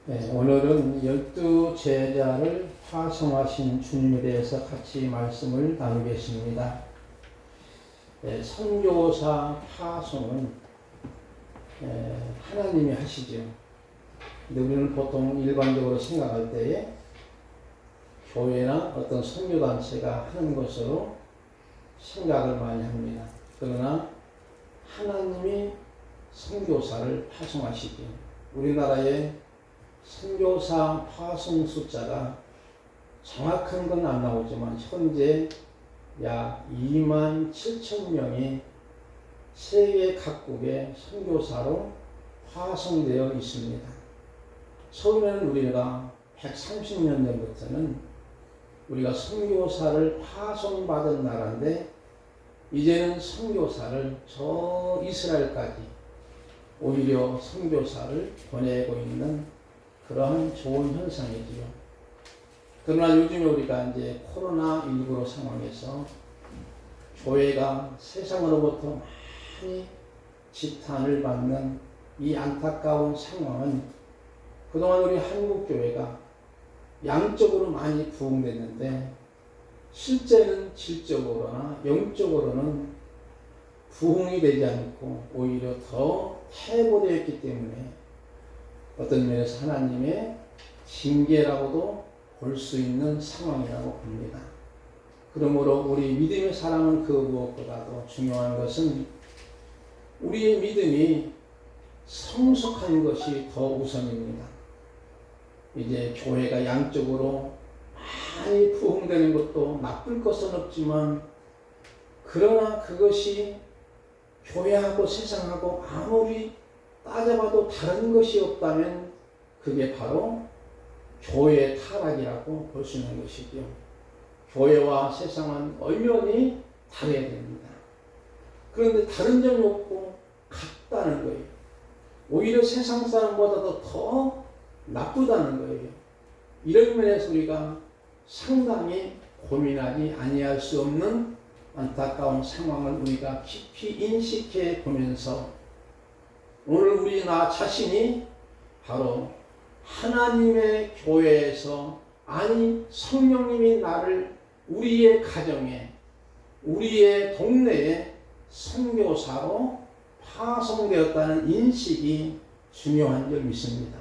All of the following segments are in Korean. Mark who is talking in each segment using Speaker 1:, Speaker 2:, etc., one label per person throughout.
Speaker 1: 네, 오늘은 12제자를 파송하신 주님에 대해서 같이 말씀을 나누겠습니다. 네, 선교사 파송은 하나님이 하시죠. 근데 우리는 보통 일반적으로 생각할 때에 교회나 어떤 선교단체가 하는 것으로 생각을 많이 합니다. 그러나 하나님이 선교사를 파송하시죠. 우리나라에 선교사 파송 숫자가 정확한 건 안 나오지만 현재 약 27,000명이 세계 각국의 선교사로 파송되어 있습니다. 처음에는 우리가 130년 전부터는 우리가 선교사를 파송받은 나라인데 이제는 선교사를 저 이스라엘까지 오히려 선교사를 보내고 있는 그러한 좋은 현상이지요. 그러나 요즘에 우리가 이제 코로나19 상황에서 교회가 세상으로부터 많이 지탄을 받는 이 안타까운 상황은 그동안 우리 한국교회가 양적으로 많이 부흥됐는데 실제는 질적으로나 영적으로는 부흥이 되지 않고 오히려 더 퇴보되어 있기 때문에 어떤 면에서 하나님의 징계라고도 볼 수 있는 상황이라고 봅니다. 그러므로 우리 믿음의 사랑은 그 무엇보다도 중요한 것은 우리의 믿음이 성숙한 것이 더 우선입니다. 이제 교회가 양적으로 많이 부흥되는 것도 나쁠 것은 없지만 그러나 그것이 교회하고 세상하고 아무리 따져봐도 다른 것이 없다면 그게 바로 교회의 타락이라고 볼 수 있는 것이죠. 교회와 세상은 엄연히 다르게 됩니다. 그런데 다른 점이 없고 같다는 거예요. 오히려 세상 사람보다도 더 나쁘다는 거예요. 이런 면에서 우리가 상당히 고민하지 아니할 수 없는 안타까운 상황을 우리가 깊이 인식해 보면서 오늘 우리 나 자신이 바로 하나님의 교회에서 아니 성령님이 나를 우리의 가정에 우리의 동네에 선교사로 파송되었다는 인식이 중요한 줄 믿습니다.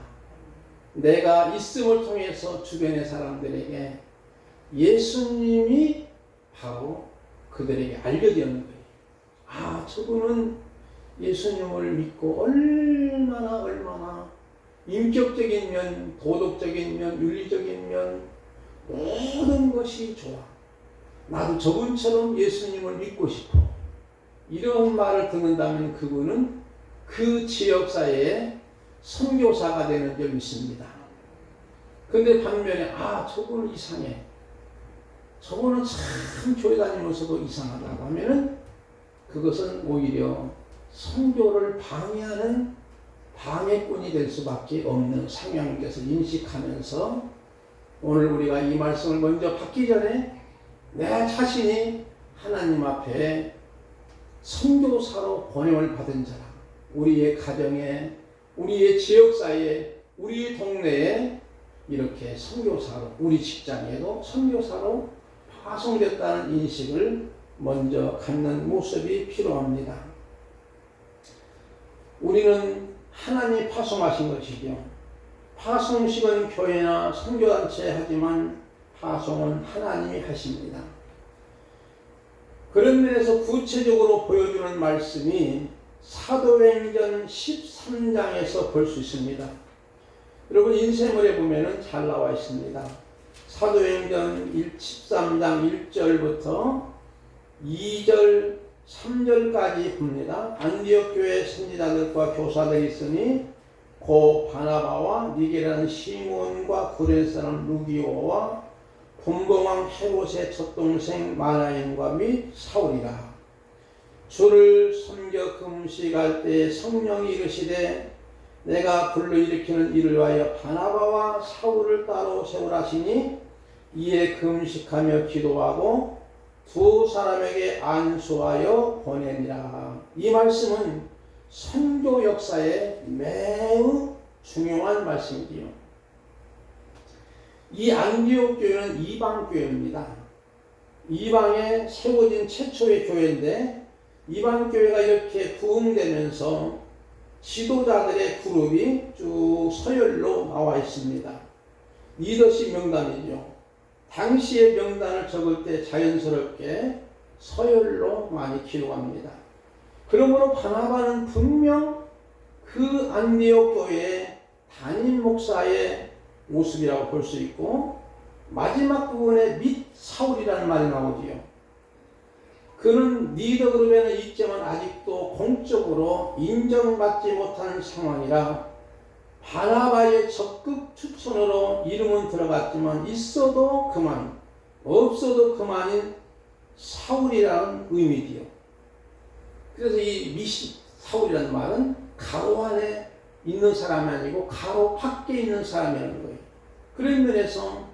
Speaker 1: 내가 있음을 통해서 주변의 사람들에게 예수님이 바로 그들에게 알려지는 거예요. 아, 저분은 예수님을 믿고 얼마나 인격적인 면, 도덕적인 면, 윤리적인 면 모든 것이 좋아. 나도 저분처럼 예수님을 믿고 싶어. 이런 말을 듣는다면 그분은 그 지역사회의 선교사가 되는 줄 믿습니다. 그런데 반면에 저분은 이상해. 저분은 참 교회 다니면서도 이상하다고 하면은 그것은 오히려 선교를 방해하는 방해꾼이 될 수밖에 없는 상황인 것을 인식하면서 오늘 우리가 이 말씀을 먼저 받기 전에 내 자신이 하나님 앞에 선교사로 번영을 받은 자라, 우리의 가정에, 우리의 지역사회에, 우리 동네에 이렇게 선교사로, 우리 직장에도 선교사로 파송됐다는 인식을 먼저 갖는 모습이 필요합니다. 우리는 하나님이 파송하신 것이죠. 파송식은 교회나 선교단체 하지만 파송은 하나님이 하십니다. 그런 면에서 구체적으로 보여주는 말씀이 사도행전 13장에서 볼 수 있습니다. 여러분 인쇄물에 보면 잘 나와 있습니다. 사도행전 13장 1절부터 2절 3절까지 봅니다. 안디옥 교회 선지자들과 교사들이 있으니 고 바나바와 니게라는 시몬과 구레네 사람 루기오와 분봉왕 헤롯의 첫동생 마나엔과 및 사울이라. 주를 섬겨 금식할 때 성령이 이르시되 내가 불러일으키는 이를 위하여 바나바와 사울을 따로 세우라시니 이에 금식하며 기도하고 두 사람에게 안수하여 보내니라. 이 말씀은 선교 역사에 매우 중요한 말씀이지요. 이 안디옥 교회는 이방 교회입니다. 이방에 세워진 최초의 교회인데 이방 교회가 이렇게 부흥되면서 지도자들의 그룹이 쭉 서열로 나와 있습니다. 리더십 명단이죠. 당시의 명단을 적을 때 자연스럽게 서열로 많이 기록합니다. 그러므로 바나바는 분명 그 안디옥 교회의 담임 목사의 모습이라고 볼 수 있고, 마지막 부분에 및 사울이라는 말이 나오지요. 그는 리더 그룹에는 있지만 아직도 공적으로 인정받지 못하는 상황이라 바나바의 적극 추천으로 이름은 들어갔지만 있어도 그만, 없어도 그만인 사울이라는 의미지요. 그래서 이 미시 사울이라는 말은 가로 안에 있는 사람이 아니고 가로 밖에 있는 사람이라는 거예요. 그런 면에서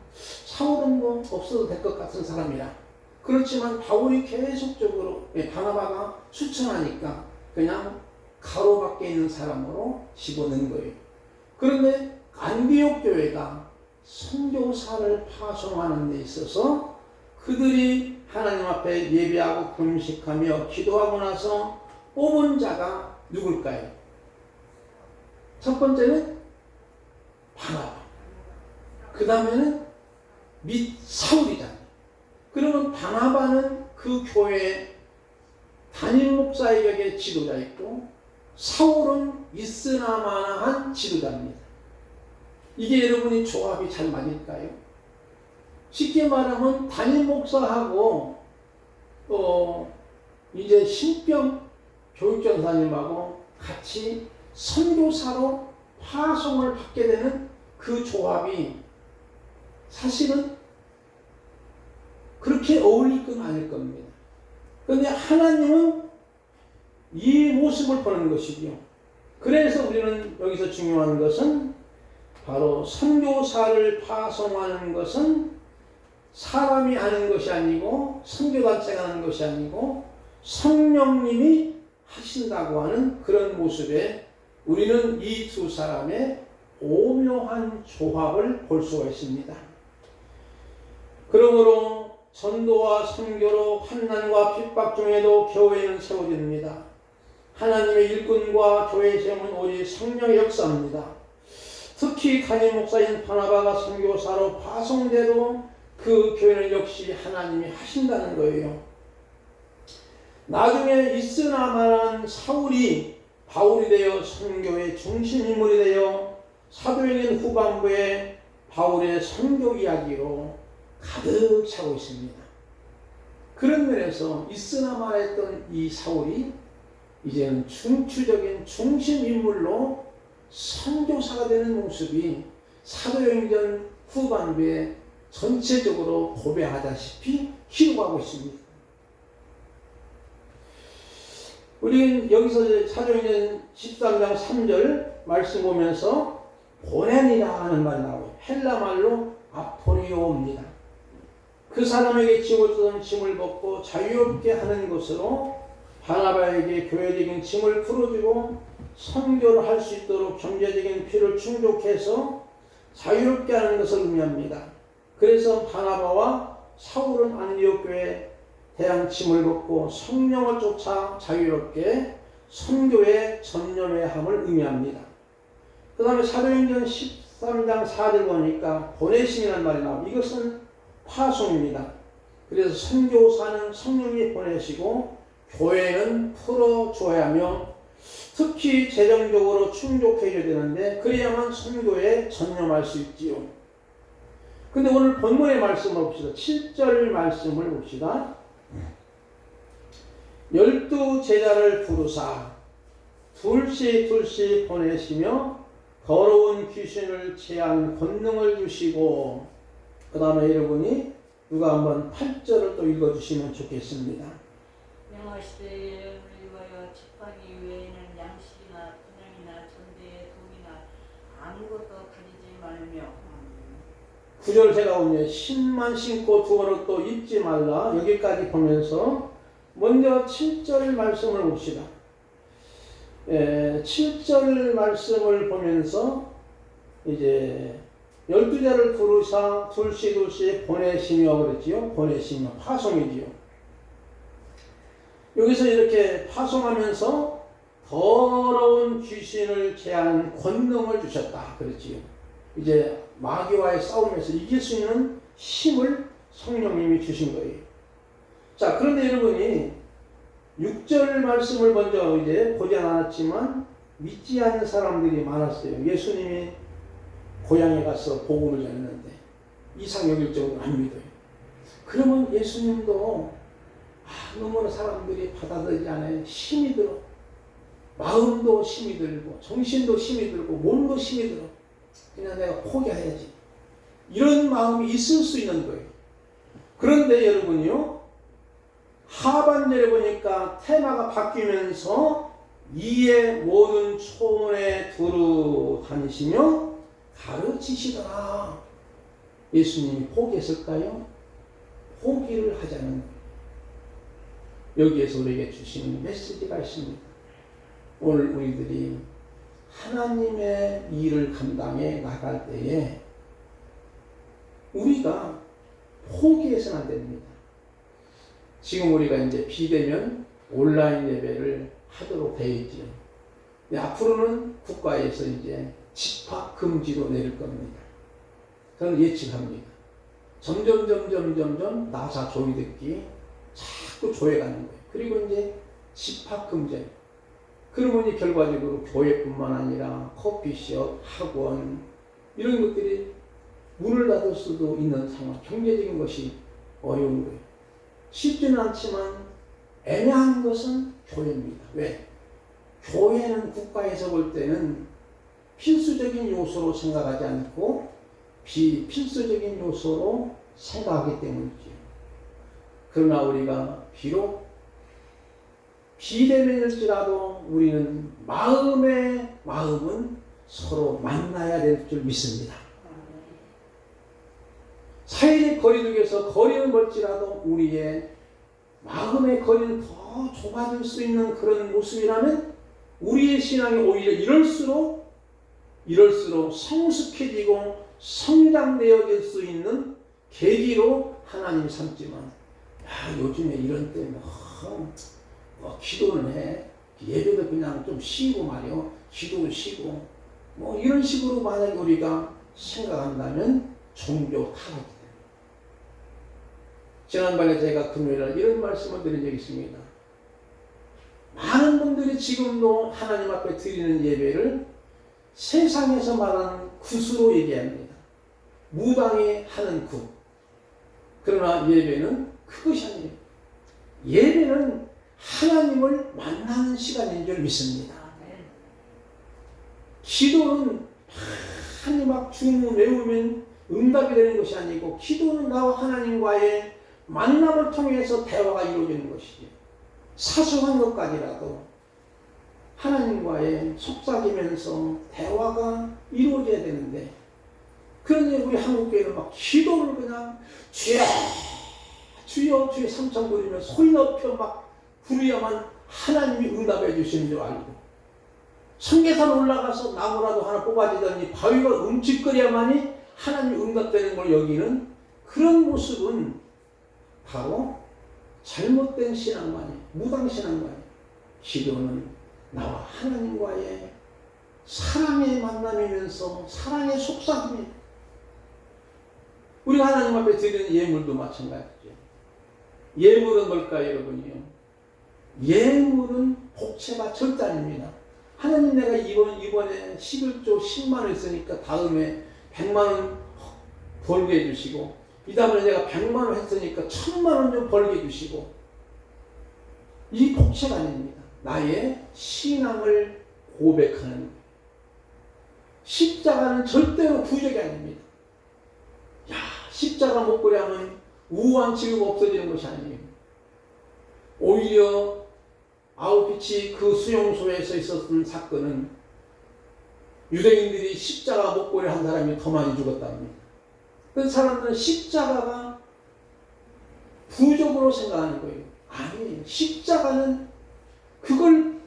Speaker 1: 사울은 뭐 없어도 될 것 같은 사람이라. 그렇지만 바울이 계속적으로 바나바가 추천하니까 그냥 가로 밖에 있는 사람으로 집어넣은 거예요. 그런데 안디옥 교회가 선교사를 파송하는 데 있어서 그들이 하나님 앞에 예배하고 금식하며 기도하고 나서 뽑은 자가 누굴까요? 첫 번째는 바나바, 그 다음에는 및 사울이잖아요. 그러면 바나바는 그 교회의 담임 목사에게 지도자였고 사울은 있으나마나한 지도자입니다. 이게 여러분이 조합이 잘 맞을까요? 쉽게 말하면 담임 목사하고 이제 신병 교육전사님하고 같이 선교사로 파송을 받게 되는 그 조합이 사실은 그렇게 어울릴 건 아닐 겁니다. 그런데 하나님은 이 모습을 보는 것이죠. 그래서 우리는 여기서 중요한 것은 바로 선교사를 파송하는 것은 사람이 하는 것이 아니고 선교단체가 하는 것이 아니고 성령님이 하신다고 하는 그런 모습에 우리는 이 두 사람의 오묘한 조합을 볼 수가 있습니다. 그러므로 전도와 선교로 환난과 핍박 중에도 교회는 세워집니다. 하나님의 일꾼과 교회의 세움은 오직 성령의 역사입니다. 특히 담임 목사인 바나바가 선교사로 파송돼도 그 교회는 역시 하나님이 하신다는 거예요. 나중에 있으나마나한 사울이 바울이 되어 선교의 중심 인물이 되어 사도행전 후반부에 바울의 선교 이야기로 가득 차고 있습니다. 그런 면에서 있으나마나 했던 이 사울이 이제는 중추적인 중심 인물로 선교사가 되는 모습이 사도행전 후반부에 전체적으로 고백하다시피 기록하고 있습니다. 우리는 여기서 사도행전 13장 3절 말씀 보면서 보낸이라 하는 말이 나와요. 헬라 말로 아포리오입니다. 그 사람에게 지워주던 짐을 벗고 자유롭게 하는 것으로 바나바에게 교회적인 짐을 풀어주고 선교를 할 수 있도록 경제적인 필요를 충족해서 자유롭게 하는 것을 의미합니다. 그래서 바나바와 사울은 안디옥 교회에 대한 짐을 벗고 성령을 쫓아 자유롭게 선교에 전념해야 함을 의미합니다. 그 다음에 사도행전 13장 4절 보니까 보내심이라는 말이 나옵니다. 이것은 파송입니다. 그래서 선교사는 성령이 보내시고 교회는 풀어줘야 하며 특히 재정적으로 충족해야 되는데 그래야만 선교에 전념할 수 있지요. 근데 오늘 본문의 말씀을 봅시다. 7절 말씀을 봅시다. 12 제자를 부르사 둘씩 보내시며 더러운 귀신을 제한 권능을 주시고, 그 다음에 여러분이 누가 한번 8절을 또 읽어주시면 좋겠습니다.
Speaker 2: 명하시되 여러분을 위하여 집하기 외에는 양식이나 분양이나 전대의 돈이나 아무것도 가지지 말며.
Speaker 1: 9절 제가 오늘 신만 신고 두어를 또 입지 말라. 여기까지 보면서 먼저 7절 말씀을 봅시다. 7절 말씀을 보면서 이제 12자를 부르사 둘씩 보내시며 그랬지요. 보내시며 파송이지요. 여기서 이렇게 파송하면서 더러운 귀신을 제하는 권능을 주셨다 그랬지요. 이제 마귀와의 싸움에서 이길 수 있는 힘을 성령님이 주신 거예요. 자, 그런데 여러분이 6절 말씀을 먼저 이제 보지 않았지만 믿지 않는 사람들이 많았어요. 예수님이 고향에 가서 복음을 전했는데 이상 여길 정도는 안 믿어요. 그러면 예수님도 너무나 사람들이 받아들이지 않아요. 힘이 들어. 마음도 힘이 들고 정신도 힘이 들고 몸도 힘이 들어. 그냥 내가 포기해야지. 이런 마음이 있을 수 있는 거예요. 그런데 여러분요, 하반절에 보니까 테마가 바뀌면서 이에 모든 초원에 두루 다니시며 가르치시더라. 예수님이 포기했을까요? 포기를 하자는 거예요. 여기에서 우리에게 주시는 메시지가 있습니다. 오늘 우리들이 하나님의 일을 감당해 나갈 때에 우리가 포기해서는 안 됩니다. 지금 우리가 이제 비대면 온라인 예배를 하도록 되어 있지요. 앞으로는 국가에서 이제 집합 금지로 내릴 겁니다. 저는 예측합니다. 점점 나사 조이 듣기 자꾸 조여가는 거예요. 그리고 이제 집합 금지. 그러면 결과적으로 교회뿐만 아니라 커피숍, 학원 이런 것들이 문을 닫을 수도 있는 상황. 경제적인 것이 어려운 거예요. 쉽지는 않지만 애매한 것은 교회입니다. 왜? 교회는 국가에서 볼 때는 필수적인 요소로 생각하지 않고 비필수적인 요소로 생각하기 때문이죠. 그러나 우리가 비록 비대면일지라도 우리는 마음은 서로 만나야 될 줄 믿습니다. 사회적 거리두기에서 거리는 멀지라도 우리의 마음의 거리는 더 좁아질 수 있는 그런 모습이라면 우리의 신앙이 오히려 이럴수록 성숙해지고 성장되어질 수 있는 계기로 하나님 삼지만 요즘에 이런 때 기도는 해. 예배도 그냥 좀 쉬고 말이요. 기도를 쉬고 이런 식으로 만약에 우리가 생각한다면 종교 타락이 됩니다. 지난번에 제가 금요일날 이런 말씀을 드린 적이 있습니다. 많은 분들이 지금도 하나님 앞에 드리는 예배를 세상에서 말하는 굿으로 얘기합니다. 무당이 하는 굿. 그러나 예배는 그것이 아니에요. 예배는 하나님을 만나는 시간인 줄 믿습니다. 기도는 하나님 앞 주문 외우면 응답이 되는 것이 아니고 기도는 나와 하나님과의 만남을 통해서 대화가 이루어지는 것이죠. 사소한 것까지라도 하나님과의 속삭이면서 대화가 이루어져야 되는데 그런데 우리 한국교회는 막 기도를 그냥 주여 주여 주여 삼창 부리며 소리 높여 막 부르야만 하나님이 응답해 주시는 줄 알고 성계산 올라가서 나무라도 하나 뽑아지더니 바위가 움찔거려야만이 하나님이 응답되는 걸 여기는 그런 모습은 바로 잘못된 신앙만이 무당신앙만이 기도는 나와 하나님과의 사랑의 만남이면서 사랑의 속삭임이 우리가 하나님 앞에 드리는 예물도 마찬가지죠. 예물은 뭘까요, 여러분이요? 예물은 복채가 절대 아닙니다. 하나님 내가 이번에 11조 10만원 했으니까 다음에 100만원 벌게 해주시고 이 다음에 내가 100만원 했으니까 1000만원 좀 벌게 해주시고 이 복채가 아닙니다. 나의 신앙을 고백하는 거예요. 십자가는 절대로 부적이 아닙니다. 십자가 목걸이 하면 우한 치유가 없어지는 것이 아니에요. 오히려 아우피치 그 수용소에서 있었던 사건은 유대인들이 십자가 목걸이 한 사람이 더 많이 죽었답니다. 그 사람들은 십자가가 부적으로 생각하는 거예요. 아니에요. 십자가는 그걸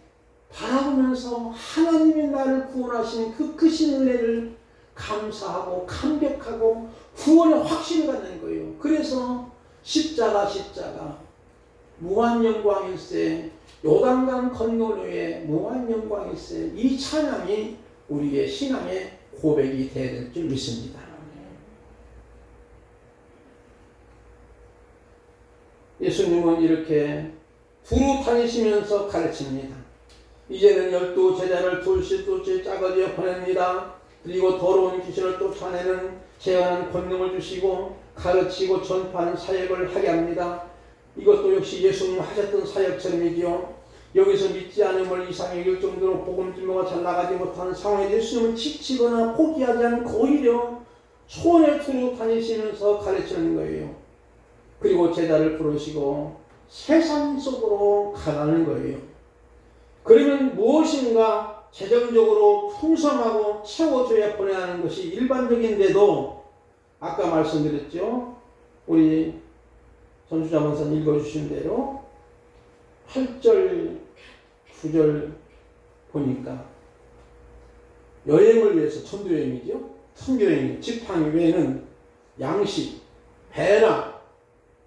Speaker 1: 바라보면서 하나님이 나를 구원하신 그 크신 은혜를 감사하고 감격하고 구원의 확신을 갖는 거예요. 그래서 십자가 무한 영광일세, 요단강 건너로의 무한 영광일세, 이 찬양이 우리의 신앙의 고백이 되어야 될 줄 믿습니다. 예수님은 이렇게 두루 다니시면서 가르칩니다. 이제는 12 제자를 둘씩 짜거지어 보냅니다. 그리고 더러운 귀신을 쫓아내는 제한한 권능을 주시고 가르치고 전파하는 사역을 하게 합니다. 이것도 역시 예수님 하셨던 사역처럼이지요. 여기서 믿지 않음을 이상히 여길 정도로 복음 증거가 잘 나가지 못하는 상황에 예수님은 지치거나 포기하지 않고 오히려 손에 두루 다니시면서 가르치는 거예요. 그리고 제자를 부르시고 세상 속으로 가라는 거예요. 그러면 무엇인가 재정적으로 풍성하고 채워줘야 보내야 하는 것이 일반적인데도 아까 말씀드렸죠. 우리 전수자 원사님 읽어주신 대로 8절, 9절 보니까 여행을 위해서 전도여행이죠. 선교여행, 지팡이 외에는 양식, 배나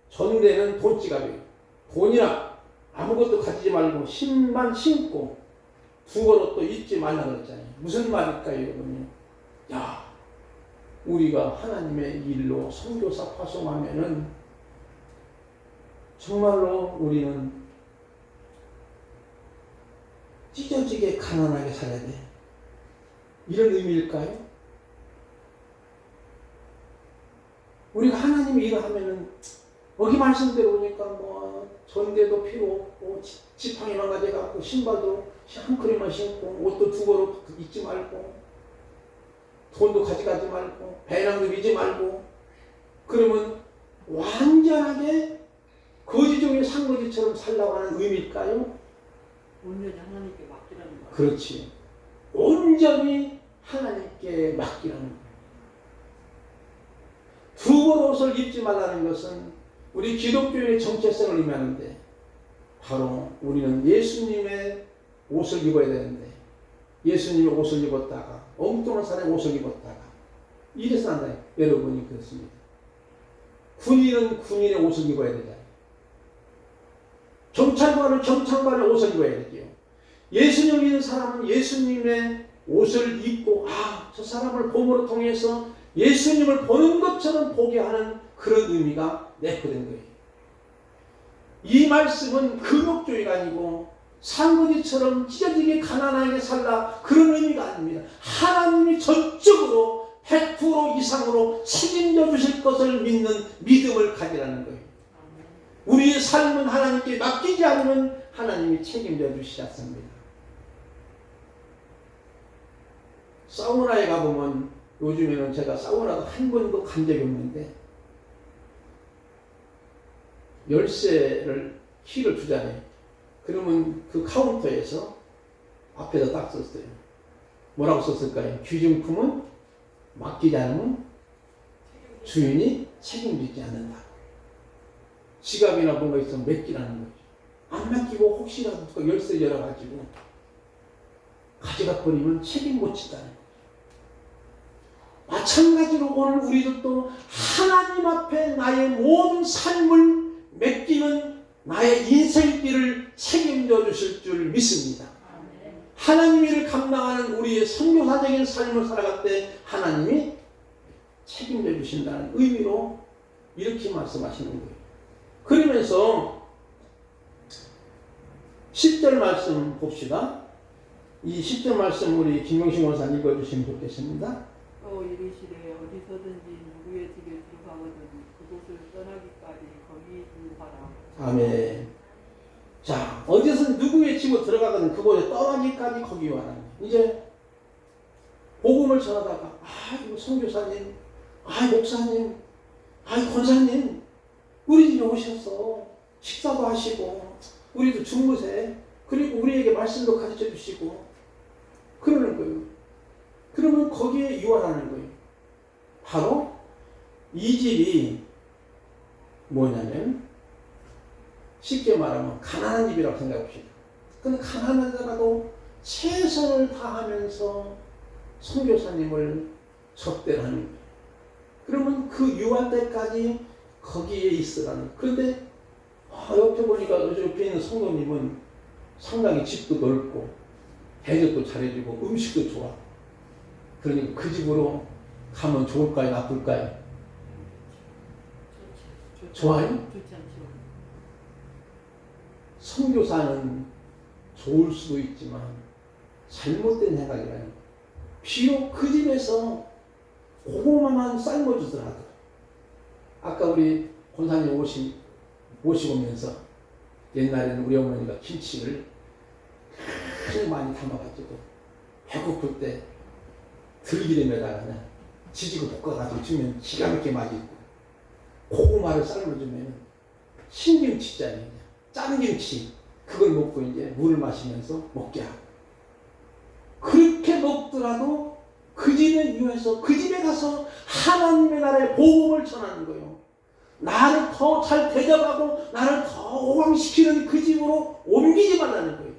Speaker 1: 전대는 돈지갑이에요. 돈이나 아무것도 가지지 말고 신만 신고 두거로 또 잊지 말라 그랬잖아요. 무슨 말일까요, 여러분요? 야, 우리가 하나님의 일로 선교사 파송하면은 정말로 우리는 찢어지게 가난하게 살아야 돼. 이런 의미일까요? 우리가 하나님의 일을 하면은 여기 말씀대로 보니까 뭐 전대도 필요 없고 지팡이만 가져가고 신발도 한 컬이만 신고 옷도 두거로 입지 말고 돈도 가져가지 말고 배낭도 미지 말고 그러면 완전하게 거지 중에 상거지처럼 살라고 하는 의미일까요?
Speaker 2: 온전히 하나님께 맡기라는 거예요.
Speaker 1: 그렇지. 온전히 하나님께 맡기라는 거예요. 두벌 옷을 입지 말라는 것은 우리 기독교의 정체성을 의미하는데 바로 우리는 예수님의 옷을 입어야 되는데 예수님의 옷을 입었다가 엉뚱한 사람의 옷을 입었다가 이래서 한다. 여러분이 그렇습니다. 군인은 군인의 옷을 입어야 되잖아요. 경찰관은 경찰관의 옷을 입어야 되죠. 예수님을 믿는 사람은 예수님의 옷을 입고 저 사람을 봄으로 통해서 예수님을 보는 것처럼 보게 하는 그런 의미가 내포된 거예요. 이 말씀은 금욕주의가 아니고 상거지처럼 찢어지게 가난하게 살라 그런 의미가 아닙니다. 하나님이 전적으로 100% 이상으로 책임져 주실 것을 믿는 믿음을 가지라는 거예요. 우리의 삶은 하나님께 맡기지 않으면 하나님이 책임져 주시지 않습니다. 사우나에 가보면 요즘에는 제가 사우나도 한 번도 간 적이 없는데 열쇠를 키를 주잖아요. 그러면 그 카운터에서 앞에다 딱 썼어요. 뭐라고 썼을까요? 귀중품은 맡기지 않으면 주인이 책임지지 않는다. 지갑이나 뭔가 있으면 맡기라는 거죠. 안 맡기고 혹시라도 누가 열쇠 열어가지고 가져가 버리면 책임 못 지다는 거죠. 마찬가지로 오늘 우리들도 하나님 앞에 나의 모든 삶을 맡기는 나의 인생길을 책임져 주실 줄 믿습니다. 하나님 일을 감당하는 우리의 선교사적인 삶을 살아갈 때 하나님이 책임져 주신다는 의미로 이렇게 말씀하시는 거예요. 그러면서 10절 말씀 봅시다. 이 10절 말씀 우리 김용식 원사님 읽어주시면 좋겠습니다.
Speaker 3: 또 이르시되 어디서든지 누구의 집에 들어가거든 그곳을 떠나기까지 거기 유하라.
Speaker 1: 아멘. 자, 어디서 누구의 집으로 들어가거든 그곳에 떠나기까지 거기 와라. 이제 복음을 전하다가 이거 선교사님, 목사님, 권사님 우리 집에 오셔서 식사도 하시고 우리도 주무세 그리고 우리에게 말씀도 가르쳐 주시고 그러는 거예요. 그러면 거기에 유하라는 거예요. 바로 이 집이 뭐냐면 쉽게 말하면 가난한 집이라고 생각합시다. 근데 가난하더라도 최선을 다하면서 선교사님을 접대를 하는 거예요. 그러면 그 유한 때까지 거기에 있으라는. 그런데 옆에 보니까 옆에 있는 성도님은 상당히 집도 넓고 대접도 잘해주고 음식도 좋아. 그러니까 그 집으로 가면 좋을까요? 나쁠까요? 좋아요?
Speaker 2: 좋지 않죠.
Speaker 1: 선교사는 좋을 수도 있지만 잘못된 생각이라는. 비록 그 집에서 고구마만 삶아주더라도, 아까 우리 권사님 모시고 오면서 옛날에는 우리 어머니가 김치를 아주 많이 담아가지고 배고플 때 들기름에다가 그냥 지지고 볶아가지고 주면 기가 막히게 맛있고, 고구마를 삶아주면 신김치잖아요. 짠 김치. 그걸 먹고 이제 물을 마시면서 먹게 하고. 그렇게 먹더라도 그 집에 유해서 그 집에 가서 하나님의 나라의 복음을 전하는 거예요. 나를 더 잘 대접하고 나를 더 호강시키는 그 집으로 옮기지 말라는 거예요.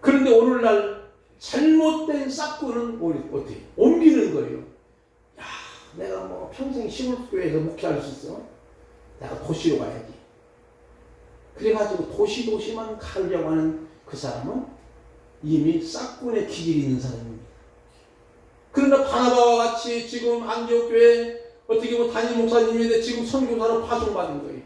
Speaker 1: 그런데 오늘날 잘못된 싹구는 어떻게 옮기는 거예요. 야, 내가 뭐 평생 시골교회에서 목회할 수 있어. 내가 도시로 가야지. 그래가지고 도시만 가려고 하는 그 사람은 이미 싹군의 기질이 있는 사람입니다. 그러나 바나바와 같이 지금 안디옥교회 어떻게 보면 담임 목사님인데 지금 선교사로 파송받은 거예요.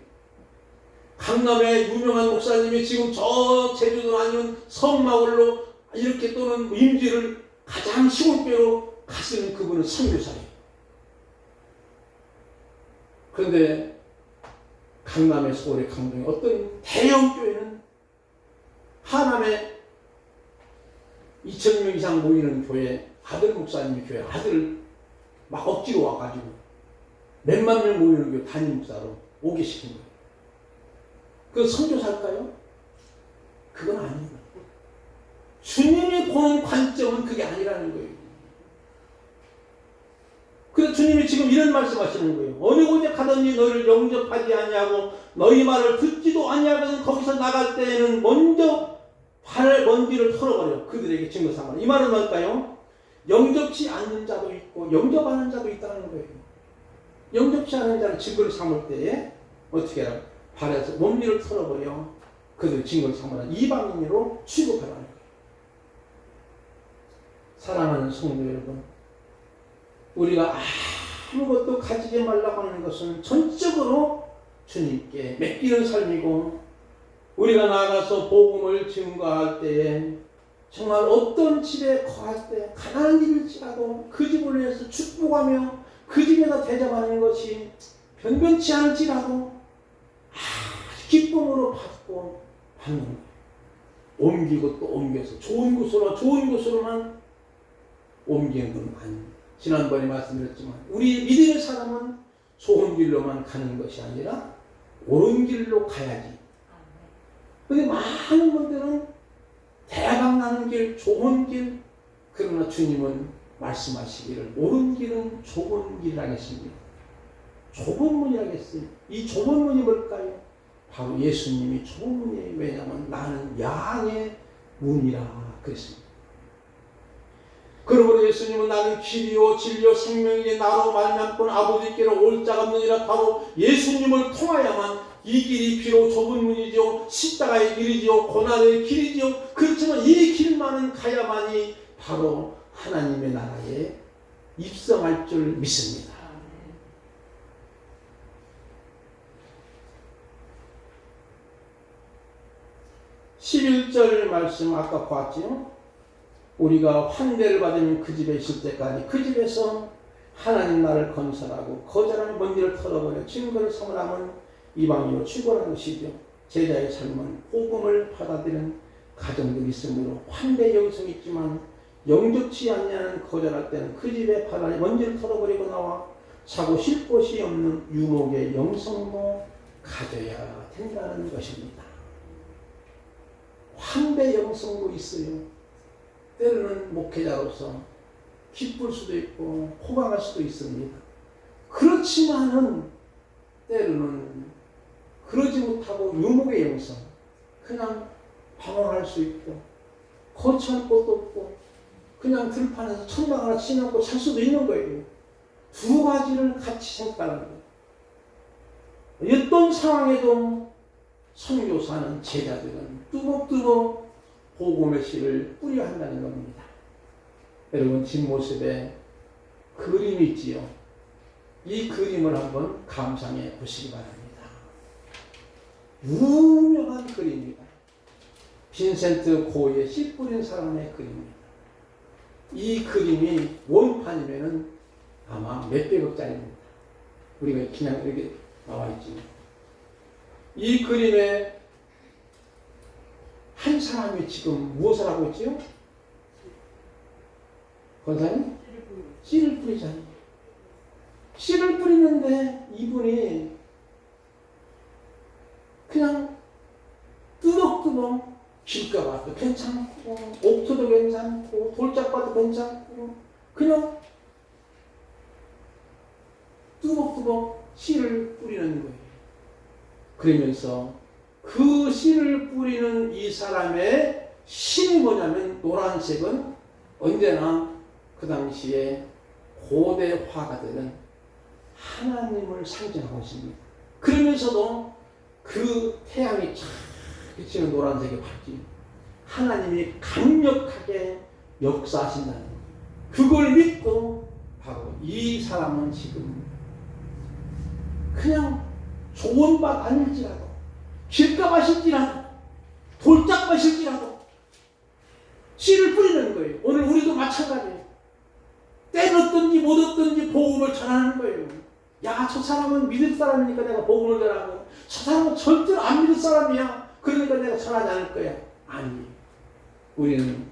Speaker 1: 강남의 유명한 목사님이 지금 저 제주도 아니면 섬마을로 이렇게 또는 임지를 가장 시골교회로 갔으면 그분은 선교사예요. 그런데 강남의 서울의 강동에 어떤 대형 교회는 하남에 2,000명 이상 모이는 교회 아들 목사님의 교회 아들을 막 억지로 와가지고 몇만 명 모이는 교회 담임 목사로 오게 시킨 거예요. 그 선교사일까요? 그건 아닙니다. 주님이 보는 관점은 그게 아니라는 거예요. 그래서 주님이 지금 이런 말씀하시는 거예요. 어느 곳에 가든지 너를 영접하지 아니하고 너희 말을 듣지도 아니하거든 거기서 나갈 때에는 먼저 발 먼지를 털어버려. 그들에게 증거 삼아. 이 말은 뭘까요? 영접치 않는 자도 있고 영접하는 자도 있다는 거예요. 영접치 않는 자는 증거를 삼을 때에 어떻게 해라? 발에서 먼지를 털어버려. 그들 증거를 삼으라. 이방인으로 취급하라는 거예요. 사랑하는 성도 여러분, 우리가 아무것도 가지지 말라고 하는 것은 전적으로 주님께 맡기는 삶이고, 우리가 나가서 복음을 증거할 때에 정말 어떤 집에 거할 때 가난한 집일지라도 그 집을 위해서 축복하며 그 집에다 대접하는 것이 변변치 않을지라도 아주 기쁨으로 받고 받는 거예요. 옮기고 또 옮겨서 좋은 곳으로만 옮기는 건 아닙니다. 지난번에 말씀드렸지만 우리 믿음의 사람은 좋은 길로만 가는 것이 아니라 옳은 길로 가야지. 근데 많은 분들은 대박 나는 길, 좋은 길, 그러나 주님은 말씀하시기를 옳은 길은 좁은 길이라겠습니다. 좁은 문이라겠어요. 이 좁은 문이 뭘까요? 바로 예수님이 좁은 문이에요. 왜냐하면 나는 양의 문이라 그랬습니다. 그러므로 예수님은 나는 길이요 진리요 생명이니 나로 말미암고는 아버지께로 올 자가 없느니라. 바로 예수님을 통하여만 이 길이 비록 좁은 문이죠, 십자가의 길이죠, 고난의 길이죠. 그렇지만 이 길만은 가야만이 바로 하나님의 나라에 입성할 줄 믿습니다. 11절 말씀 아까 봤죠? 우리가 환대를 받으면 그 집에 있을 때까지 그 집에서 하나님 나라를 건설하고 거절하는 먼지를 털어버려 증거를 삼으라면 이방인으로 출고하는 것이죠. 제자의 삶은 복음을 받아들이는 가정들이 있으므로 환대 여기서 있지만 영접치 않냐는 거절할 때는 그 집에 바다에 먼지를 털어버리고 나와 사고 쉴 곳이 없는 유목의 영성도 가져야 된다는 것입니다. 환대 영성도 있어요. 때로는 목회자로서 기쁠 수도 있고 호강할 수도 있습니다. 그렇지만은 때로는 그러지 못하고 유목의 영성, 그냥 방황할 수 있고 거처할 곳도 없고 그냥 들판에서 천막 하나 치놓고 살 수도 있는 거예요. 두 가지를 같이 생각하는 거예요. 어떤 상황에도 선교사는 제자들은 뚜벅뚜벅 복음의 씨를 뿌려야 한다는 겁니다. 여러분 뒷모습에 그림이 있지요. 이 그림을 한번 감상해 보시기 바랍니다. 유명한 그림입니다. 빈센트 고의 씨 뿌린 사람의 그림입니다. 이 그림이 원판이면은 아마 몇백억짜리입니다. 우리가 그냥 이렇게 나와 있지. 이 그림에 한 사람이 지금 무엇을 하고 있지요? 권사님? 씨를 뿌리잖아요. 씨를 뿌리는데 이분이 그냥 뚜벅뚜벅 길가봐도 괜찮고 옥토도 괜찮고 돌짝봐도 괜찮고 그냥 뚜벅뚜벅 씨를 뿌리는 거예요. 그러면서 그 씨를 뿌리는 이 사람의 신이 뭐냐면 노란색은 언제나 그 당시에 고대 화가들은 하나님을 상징하고 있습니다. 그러면서도 그 태양이 쫙 비치는 노란색이 밝기 하나님이 강력하게 역사하신다는 거예요. 그걸 믿고 바로 이 사람은 지금 그냥 좋은 밭 아닐지라도 길가밭일지라도 돌짝밭일지라도 씨를 뿌리는 거예요. 오늘 우리도 마찬가지예요. 때 넣든지 못 얻든지 복음을 전하는 거예요. 야, 저 사람은 믿을 사람이니까 내가 복음을 전하고 저 사람은 절대로 안 믿을 사람이야. 그러니까 내가 전하지 않을 거야. 아니, 우리는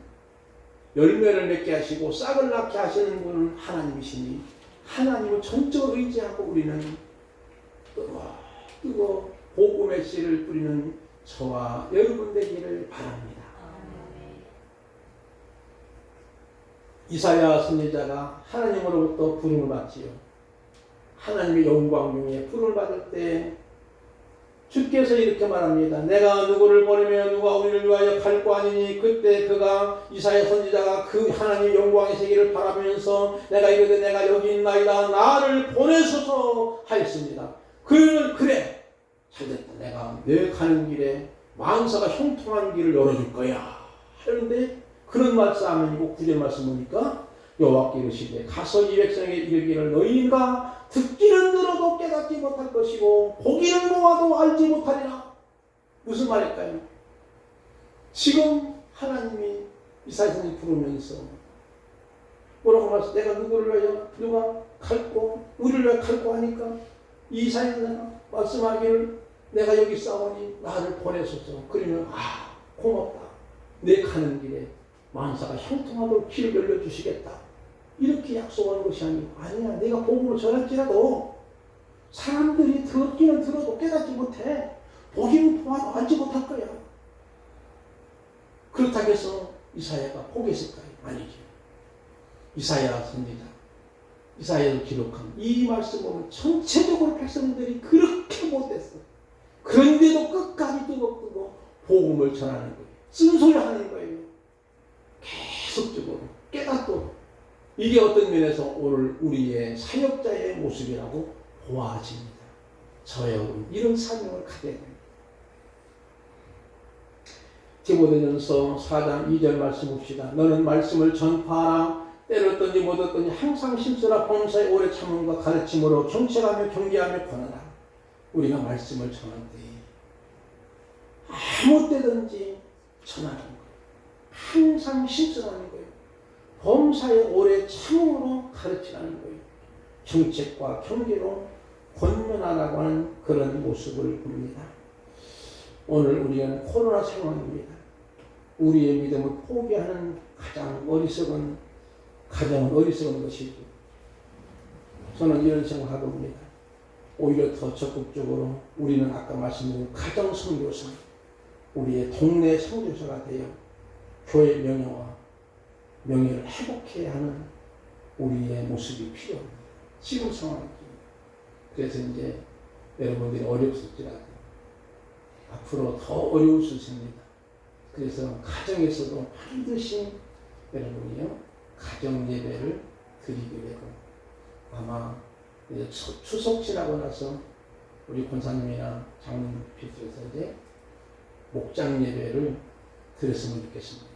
Speaker 1: 열매를 맺게 하시고 싹을 낳게 하시는 분은 하나님이시니 하나님을 전적으로 의지하고 우리는 뜨거 복음의 씨를 뿌리는 저와 여러분 되기를 바랍니다. 이사야 선지자가 하나님으로부터 부름을 받지요. 하나님의 영광 중에 부름을 받을 때 주께서 이렇게 말합니다. 내가 누구를 보내며 누가 우리를 위하여 갈 거 아니니 그때 그가 이사야 선지자가 그 하나님의 영광의 세계를 바라보면서 내가 이르되 내가 여기 있나이다 나를 보내소서 하였습니다. 그는 그래 잘됐다. 내가 내 가는 길에 만사가 형통한 길을 열어줄 거야 하는데 그런 말씀 아멘이고 9절 말씀 보니까 여호와께 이르시되 가서 이 백성에게 이르기를 너희가 듣기는 들어도 깨닫지 못할 것이고 보기는 보아도 알지 못하리라. 무슨 말일까요? 지금 하나님이 이사야 선지자 부르면서 뭐라고 말했어? 내가 누구를 위하여 누가 갈고 우리를 위하여 갈고 하니까 이사야 선지자가 말씀하기를 내가 여기 싸우니 나를 보내소서. 그러면 고맙다. 내 가는 길에 만사가 형통하도록 길을 열려주시겠다. 이렇게 약속하는 것이 아니야. 내가 복음을 전할지라도 사람들이 듣기는 들어도 깨닫지 못해. 보기는 보아도 알지 못할 거야. 그렇다고 해서 이사야가 포기했을까요? 아니죠. 이사야 선지자, 이사야를 기록한 이 말씀 보면 전체적으로 백성들이 그렇게 못됐어. 그런데도 끝까지 뜨겁고 복음을 전하는 거예요. 쓴소리 하는 거예요. 계속적으로 깨닫도록. 이게 어떤 면에서 오늘 우리의 사역자의 모습이라고 보아집니다. 저의 여러분 이런 사명을 가져야 됩니다. 디모데전서 4장 2절 말씀 봅시다. 너는 말씀을 전파하라. 때를 얻든지 못 얻든지 항상 심쓰라. 범사에 오래 참음과 가르침으로 경책하며 경계하며 권하라. 우리가 말씀을 전할 때 아무 때든지 전하는 거예요. 항상 심쓰라는 거예요. 범사에 오래 참음으로 가르치라는 거예요. 정책과 경계로 권면하라고 하는 그런 모습을 봅니다. 오늘 우리는 코로나 상황입니다. 우리의 믿음을 포기하는 가장 어리석은 가장 어리석은 것이죠. 저는 이런 생각을 봅니다. 오히려 더 적극적으로 우리는 아까 말씀드린 가정 선교사, 우리의 동네 선교사가 되어 교회 명예를 회복해야 하는 우리의 모습이 필요합니다. 지금 상황이죠. 그래서 이제 여러분들이 어렵을지라도 앞으로 더 어려울 수 있습니다. 그래서 가정에서도 반드시 여러분이요 가정 예배를 드리게 되고 아마 이제 추석 지나고 나서 우리 권사님이나 장로님께서 이제 목장 예배를 드렸으면 좋겠습니다.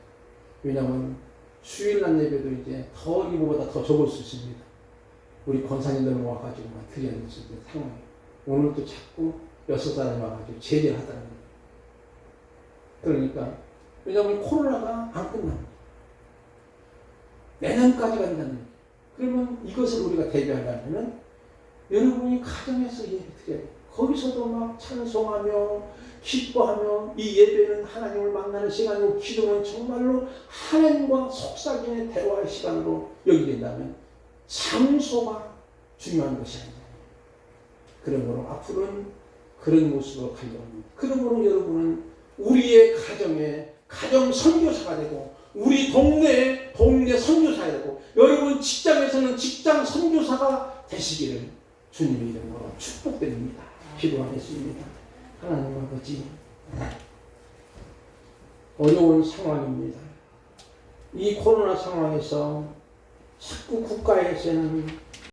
Speaker 1: 왜냐하면 수요일날 예배도 이제 더 이거보다 더 적을 수 있습니다. 우리 권사님들 모아가지고만 드려야 될 수 있는 상황이에요. 오늘도 자꾸 6사람이 와가지고 제재를 하더라는 거예요. 그러니까 왜냐하면 코로나가 안 끝납니다. 내년까지 간다는 거예요. 그러면 이것을 우리가 대비하려면 여러분이 가정에서 예배 드려야 돼요. 거기서도 막 찬송하며 기뻐하며 이 예배는 하나님을 만나는 시간이고 기도는 정말로 하나님과 속삭이는 대화의 시간으로 여기된다면 장소가 중요한 것이 아니에요. 그러므로 앞으로는 그런 모습으로 가려고 합니다. 그러므로 여러분은 우리의 가정에 가정 선교사가 되고 우리 동네에 동네 선교사가 되고 여러분 직장에서는 직장 선교사가 되시기를 주님의 이름으로 축복드립니다. 기도하겠습니다. 하나님 아버지, 어려운 상황입니다. 이 코로나 상황에서 자꾸 국가에서는